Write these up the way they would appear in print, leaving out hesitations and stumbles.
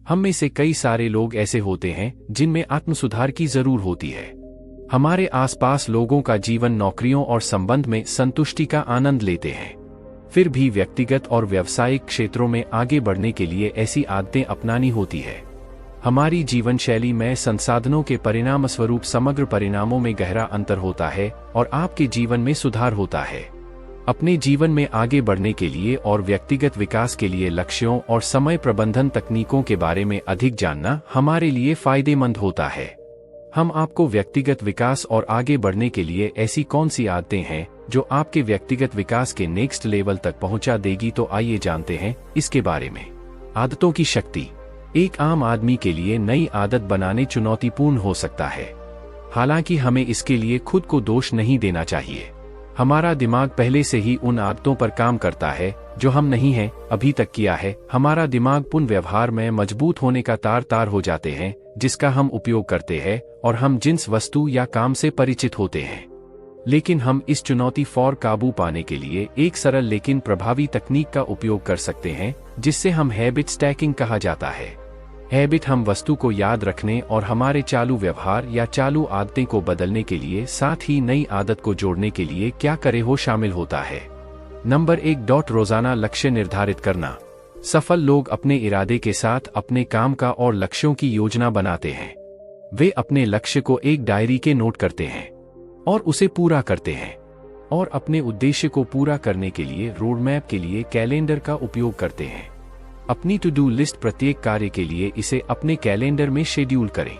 हम में से कई सारे लोग ऐसे होते हैं जिनमें आत्मसुधार की जरूर होती है। हमारे आसपास लोगों का जीवन नौकरियों और संबंध में संतुष्टि का आनंद लेते हैं, फिर भी व्यक्तिगत और व्यावसायिक क्षेत्रों में आगे बढ़ने के लिए ऐसी आदतें अपनानी होती है। हमारी जीवन शैली में संसाधनों के परिणाम स्वरूप समग्र परिणामों में गहरा अंतर होता है और आपके जीवन में सुधार होता है। अपने जीवन में आगे बढ़ने के लिए और व्यक्तिगत विकास के लिए लक्ष्यों और समय प्रबंधन तकनीकों के बारे में अधिक जानना हमारे लिए फायदेमंद होता है। हम आपको व्यक्तिगत विकास और आगे बढ़ने के लिए ऐसी कौन सी आदतें हैं जो आपके व्यक्तिगत विकास के नेक्स्ट लेवल तक पहुंचा देगी, तो आइए जानते हैं इसके बारे में। आदतों की शक्ति। एक आम आदमी के लिए नई आदत बनाने चुनौतीपूर्ण हो सकता है, हालांकि हमें इसके लिए खुद को दोष नहीं देना चाहिए। हमारा दिमाग पहले से ही उन आदतों पर काम करता है जो हम नहीं हैं अभी तक किया है। हमारा दिमाग पुनः व्यवहार में मजबूत होने का तार तार हो जाते हैं जिसका हम उपयोग करते हैं और हम जिस वस्तु या काम से परिचित होते हैं। लेकिन हम इस चुनौती पर काबू पाने के लिए एक सरल लेकिन प्रभावी तकनीक का उपयोग कर सकते हैं जिससे हम हैबिट स्टैकिंग कहा जाता है। हैबिट हम वस्तु को याद रखने और हमारे चालू व्यवहार या चालू आदतें को बदलने के लिए साथ ही नई आदत को जोड़ने के लिए क्या करे हो शामिल होता है। नंबर 1 रोजाना लक्ष्य निर्धारित करना। सफल लोग अपने इरादे के साथ अपने काम का और लक्ष्यों की योजना बनाते हैं। वे अपने लक्ष्य को एक डायरी के नोट करते हैं और उसे पूरा करते हैं, और अपने उद्देश्य को पूरा करने के लिए रोडमैप के लिए कैलेंडर का उपयोग करते हैं। अपनी टू डू लिस्ट प्रत्येक कार्य के लिए इसे अपने कैलेंडर में शेड्यूल करें।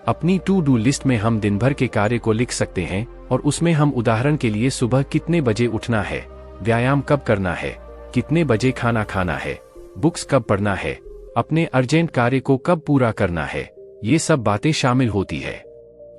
अपनी टू डू लिस्ट में हम दिन भर के कार्य को लिख सकते हैं और उसमें हम उदाहरण के लिए सुबह कितने बजे उठना है, व्यायाम कब करना है, कितने बजे खाना खाना है, बुक्स कब पढ़ना है, अपने अर्जेंट कार्य को कब पूरा करना है, ये सब बातें शामिल होती है।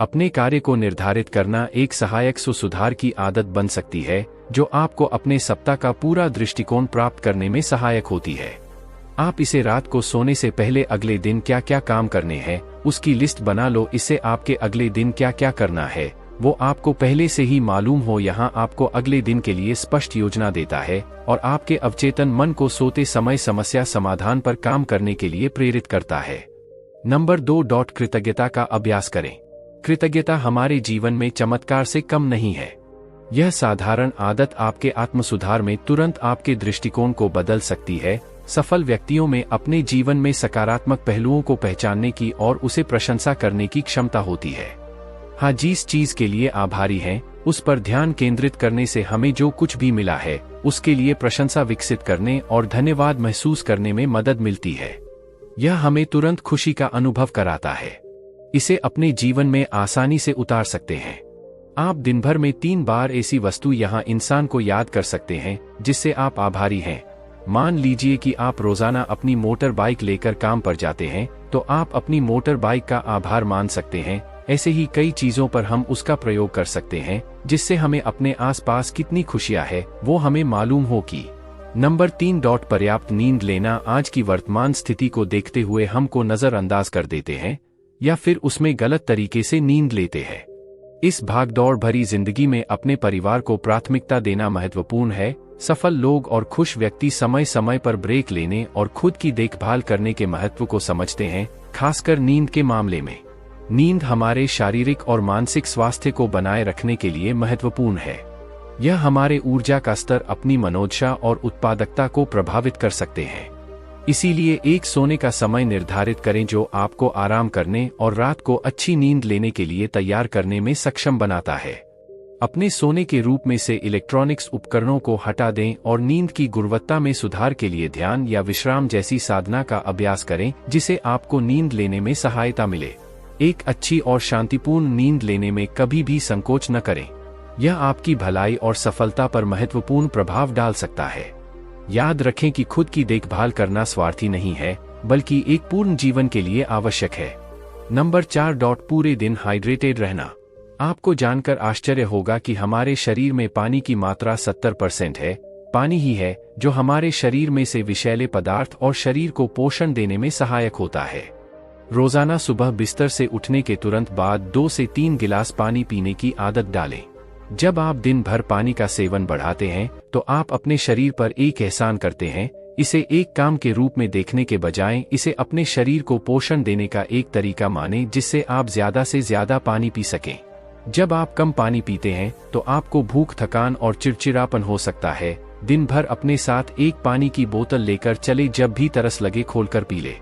अपने कार्य को निर्धारित करना एक सहायक सुधार की आदत बन सकती है जो आपको अपने सप्ताह का पूरा दृष्टिकोण प्राप्त करने में सहायक होती है। आप इसे रात को सोने से पहले अगले दिन क्या क्या काम करने हैं उसकी लिस्ट बना लो। इससे आपके अगले दिन क्या क्या करना है वो आपको पहले से ही मालूम हो। यहाँ आपको अगले दिन के लिए स्पष्ट योजना देता है और आपके अवचेतन मन को सोते समय समस्या समाधान पर काम करने के लिए प्रेरित करता है। नंबर 2 कृतज्ञता का अभ्यास करें। कृतज्ञता हमारे जीवन में चमत्कार से कम नहीं है। यह साधारण आदत आपके आत्मसुधार में तुरंत आपके दृष्टिकोण को बदल सकती है। सफल व्यक्तियों में अपने जीवन में सकारात्मक पहलुओं को पहचानने की और उसे प्रशंसा करने की क्षमता होती है। हाँ, जिस चीज के लिए आभारी हैं, उस पर ध्यान केंद्रित करने से हमें जो कुछ भी मिला है उसके लिए प्रशंसा विकसित करने और धन्यवाद महसूस करने में मदद मिलती है। यह हमें तुरंत खुशी का अनुभव कराता है। इसे अपने जीवन में आसानी से उतार सकते हैं। आप दिन भर में 3 बार ऐसी वस्तु यहाँ इंसान को याद कर सकते हैं जिससे आप आभारी हैं। मान लीजिए कि आप रोजाना अपनी मोटर बाइक लेकर काम पर जाते हैं, तो आप अपनी मोटर बाइक का आभार मान सकते हैं। ऐसे ही कई चीजों पर हम उसका प्रयोग कर सकते हैं जिससे हमें अपने आसपास कितनी खुशियां है वो हमें मालूम हो कि। नंबर 3 पर्याप्त नींद लेना। आज की वर्तमान स्थिति को देखते हुए हमको नजरअंदाज कर देते हैं या फिर उसमें गलत तरीके से नींद लेते हैं। इस भागदौड़ भरी जिंदगी में अपने परिवार को प्राथमिकता देना महत्वपूर्ण है। सफल लोग और खुश व्यक्ति समय समय पर ब्रेक लेने और खुद की देखभाल करने के महत्व को समझते हैं, खासकर नींद के मामले में। नींद हमारे शारीरिक और मानसिक स्वास्थ्य को बनाए रखने के लिए महत्वपूर्ण है। यह हमारे ऊर्जा का स्तर, अपनी मनोदशा और उत्पादकता को प्रभावित कर सकते हैं। इसीलिए एक सोने का समय निर्धारित करें जो आपको आराम करने और रात को अच्छी नींद लेने के लिए तैयार करने में सक्षम बनाता है। अपने सोने के रूप में से इलेक्ट्रॉनिक्स उपकरणों को हटा दें और नींद की गुणवत्ता में सुधार के लिए ध्यान या विश्राम जैसी साधना का अभ्यास करें जिसे आपको नींद लेने में सहायता मिले। एक अच्छी और शांतिपूर्ण नींद लेने में कभी भी संकोच न करें। यह आपकी भलाई और सफलता पर महत्वपूर्ण प्रभाव डाल सकता है। याद रखें कि खुद की देखभाल करना स्वार्थी नहीं है, बल्कि एक पूर्ण जीवन के लिए आवश्यक है। नंबर 4 पूरे दिन हाइड्रेटेड रहना। आपको जानकर आश्चर्य होगा कि हमारे शरीर में पानी की मात्रा 70% है। पानी ही है जो हमारे शरीर में से विषैले पदार्थ और शरीर को पोषण देने में सहायक होता है। रोजाना सुबह बिस्तर से उठने के तुरंत बाद 2 से 3 गिलास पानी पीने की आदत डालें। जब आप दिन भर पानी का सेवन बढ़ाते हैं तो आप अपने शरीर पर एक एहसान करते हैं। इसे एक काम के रूप में देखने के बजाय इसे अपने शरीर को पोषण देने का एक तरीका माने जिससे आप ज्यादा से ज्यादा पानी पी सकें। जब आप कम पानी पीते हैं तो आपको भूख, थकान और चिड़चिड़ापन हो सकता है। दिन भर अपने साथ एक पानी की बोतल लेकर चले, जब भी तरस लगे खोलकर पी ले।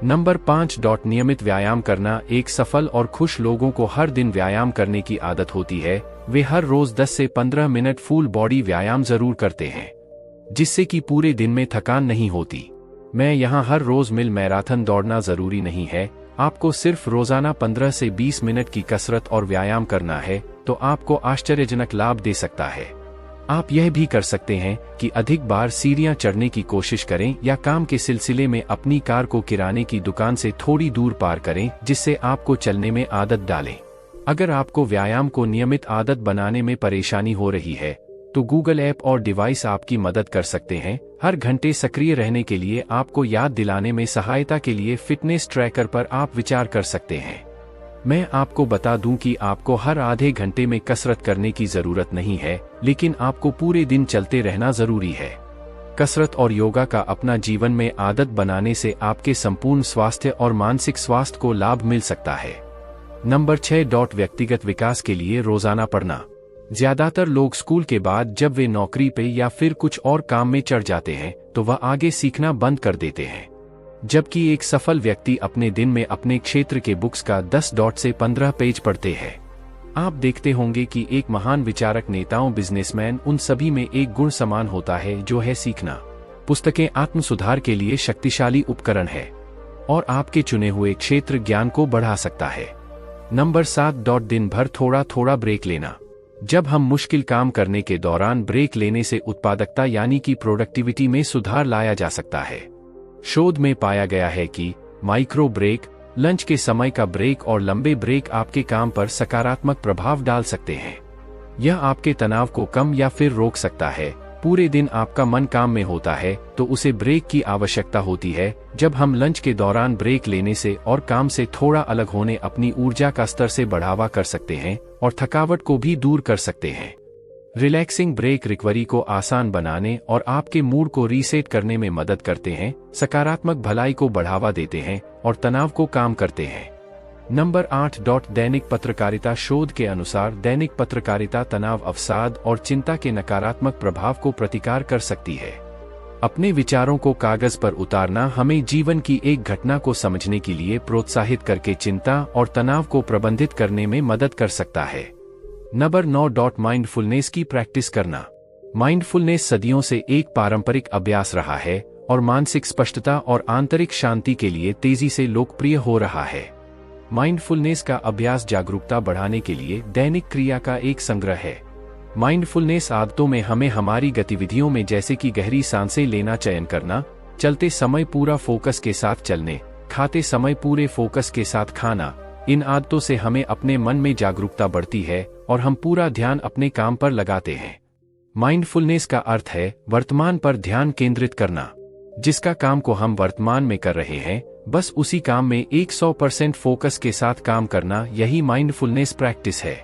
नंबर 5 नियमित व्यायाम करना। एक सफल और खुश लोगों को हर दिन व्यायाम करने की आदत होती है। वे हर रोज 10 से 15 मिनट फुल बॉडी व्यायाम जरूर करते हैं, जिससे कि पूरे दिन में थकान नहीं होती। मैं यहाँ हर रोज मिल मैराथन दौड़ना जरूरी नहीं है, आपको सिर्फ रोजाना 15 से 20 मिनट की कसरत और व्यायाम करना है तो आपको आश्चर्यजनक लाभ दे सकता है। आप यह भी कर सकते हैं कि अधिक बार सीढ़ियां चढ़ने की कोशिश करें या काम के सिलसिले में अपनी कार को किराने की दुकान से थोड़ी दूर पार करें, जिससे आपको चलने में आदत डालें। अगर आपको व्यायाम को नियमित आदत बनाने में परेशानी हो रही है तो गूगल ऐप और डिवाइस आपकी मदद कर सकते हैं। हर घंटे सक्रिय रहने के लिए आपको याद दिलाने में सहायता के लिए फिटनेस ट्रैकर पर आप विचार कर सकते हैं। मैं आपको बता दूं कि आपको हर आधे घंटे में कसरत करने की जरूरत नहीं है, लेकिन आपको पूरे दिन चलते रहना जरूरी है। कसरत और योगा का अपना जीवन में आदत बनाने से आपके संपूर्ण स्वास्थ्य और मानसिक स्वास्थ्य को लाभ मिल सकता है। नंबर 6 व्यक्तिगत विकास के लिए रोजाना पढ़ना। ज्यादातर लोग स्कूल के बाद जब वे नौकरी पे या फिर कुछ और काम में चढ़ जाते हैं तो वह आगे सीखना बंद कर देते हैं, जबकि एक सफल व्यक्ति अपने दिन में अपने क्षेत्र के बुक्स का 10 से 15 पेज पढ़ते हैं। आप देखते होंगे कि एक महान विचारक, नेताओं, बिजनेसमैन, उन सभी में एक गुण समान होता है, जो है सीखना। पुस्तकें आत्म सुधार के लिए शक्तिशाली उपकरण है और आपके चुने हुए क्षेत्र ज्ञान को बढ़ा सकता है। नंबर 7 दिन भर थोड़ा थोड़ा ब्रेक लेना। जब हम मुश्किल काम करने के दौरान ब्रेक लेने से उत्पादकता यानी कि प्रोडक्टिविटी में सुधार लाया जा सकता है। शोध में पाया गया है कि माइक्रो ब्रेक, लंच के समय का ब्रेक और लंबे ब्रेक आपके काम पर सकारात्मक प्रभाव डाल सकते हैं। यह आपके तनाव को कम या फिर रोक सकता है। पूरे दिन आपका मन काम में होता है तो उसे ब्रेक की आवश्यकता होती है। जब हम लंच के दौरान ब्रेक लेने से और काम से थोड़ा अलग होने अपनी ऊर्जा का स्तर से बढ़ावा कर सकते हैं और थकावट को भी दूर कर सकते हैं। रिलैक्सिंग ब्रेक रिकवरी को आसान बनाने और आपके मूड को रीसेट करने में मदद करते हैं, सकारात्मक भलाई को बढ़ावा देते हैं और तनाव को कम करते हैं। नंबर 8 दैनिक पत्रकारिता। शोध के अनुसार दैनिक पत्रकारिता तनाव, अवसाद और चिंता के नकारात्मक प्रभाव को प्रतिकार कर सकती है। अपने विचारों को कागज पर उतारना हमें जीवन की एक घटना को समझने के लिए प्रोत्साहित करके चिंता और तनाव को प्रबंधित करने में मदद कर सकता है। नंबर 9 माइंडफुलनेस की प्रैक्टिस करना। माइंडफुलनेस सदियों से एक पारंपरिक अभ्यास रहा है और मानसिक स्पष्टता और आंतरिक शांति के लिए तेजी से लोकप्रिय हो रहा है। माइंडफुलनेस का अभ्यास जागरूकता बढ़ाने के लिए दैनिक क्रिया का एक संग्रह है। माइंडफुलनेस आदतों में हमें हमारी गतिविधियों में, जैसे कि गहरी सांसें लेना चयन करना, चलते समय पूरा फोकस के साथ चलने, खाते समय पूरे फोकस के साथ खाना, इन आदतों से हमें अपने मन में जागरूकता बढ़ती है और हम पूरा ध्यान अपने काम पर लगाते हैं। माइंडफुलनेस का अर्थ है वर्तमान पर ध्यान केंद्रित करना। जिसका काम को हम वर्तमान में कर रहे हैं, बस उसी काम में 100% फोकस के साथ काम करना, यही माइंडफुलनेस प्रैक्टिस है।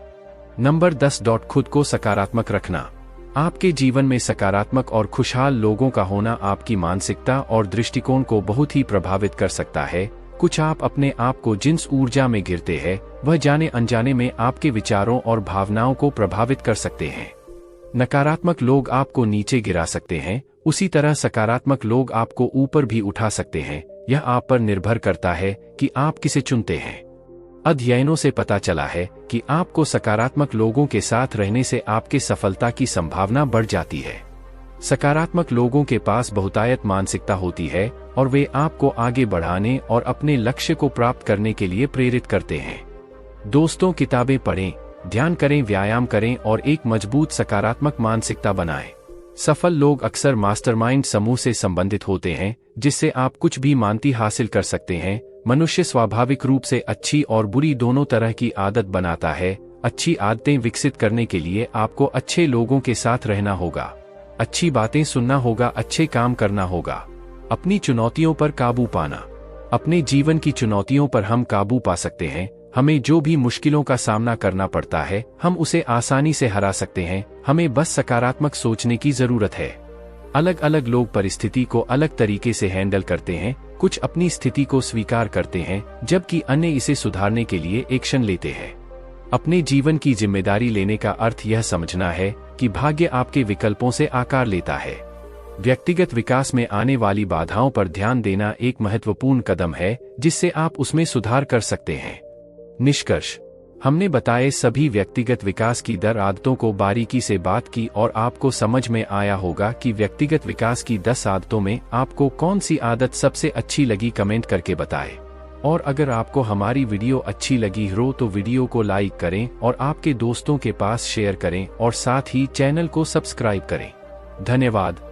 नंबर 10 खुद को सकारात्मक रखना। आपके जीवन में सकारात्मक और खुशहाल लोगों का होना आपकी मानसिकता और दृष्टिकोण को बहुत ही प्रभावित कर सकता है। कुछ आप अपने आप को जिस ऊर्जा में घिरते हैं, वह जाने अनजाने में आपके विचारों और भावनाओं को प्रभावित कर सकते हैं। नकारात्मक लोग आपको नीचे गिरा सकते हैं, उसी तरह सकारात्मक लोग आपको ऊपर भी उठा सकते हैं। यह आप पर निर्भर करता है कि आप किसे चुनते हैं। अध्ययनों से पता चला है कि आपको सकारात्मक लोगों के साथ रहने से आपके सफलता की संभावना बढ़ जाती है। सकारात्मक लोगों के पास बहुतायत मानसिकता होती है और वे आपको आगे बढ़ाने और अपने लक्ष्य को प्राप्त करने के लिए प्रेरित करते हैं। दोस्तों, किताबें पढ़ें, ध्यान करें, व्यायाम करें और एक मजबूत सकारात्मक मानसिकता बनाएं। सफल लोग अक्सर मास्टरमाइंड समूह से संबंधित होते हैं, जिससे आप कुछ भी मानती हासिल कर सकते हैं। मनुष्य स्वाभाविक रूप से अच्छी और बुरी दोनों तरह की आदत बनाता है। अच्छी आदतें विकसित करने के लिए आपको अच्छे लोगों के साथ रहना होगा, अच्छी बातें सुनना होगा, अच्छे काम करना होगा। अपनी चुनौतियों पर काबू पाना। अपने जीवन की चुनौतियों पर हम काबू पा सकते हैं। हमें जो भी मुश्किलों का सामना करना पड़ता है, हम उसे आसानी से हरा सकते हैं। हमें बस सकारात्मक सोचने की जरूरत है। अलग अलग लोग परिस्थिति को अलग तरीके से हैंडल करते हैं। कुछ अपनी स्थिति को स्वीकार करते हैं, जबकि अन्य इसे सुधारने के लिए एक्शन लेते हैं। अपने जीवन की जिम्मेदारी लेने का अर्थ यह समझना है कि भाग्य आपके विकल्पों से आकार लेता है। व्यक्तिगत विकास में आने वाली बाधाओं पर ध्यान देना एक महत्वपूर्ण कदम है, जिससे आप उसमें सुधार कर सकते हैं। निष्कर्ष: हमने बताए सभी व्यक्तिगत विकास की 10 आदतों को बारीकी से बात की और आपको समझ में आया होगा कि व्यक्तिगत विकास की 10 आदतों में आपको कौन सी आदत सबसे अच्छी लगी। कमेंट करके बताएं। और अगर आपको हमारी वीडियो अच्छी लगी हो तो वीडियो को लाइक करें और आपके दोस्तों के पास शेयर करें और साथ ही चैनल को सब्सक्राइब करें। धन्यवाद।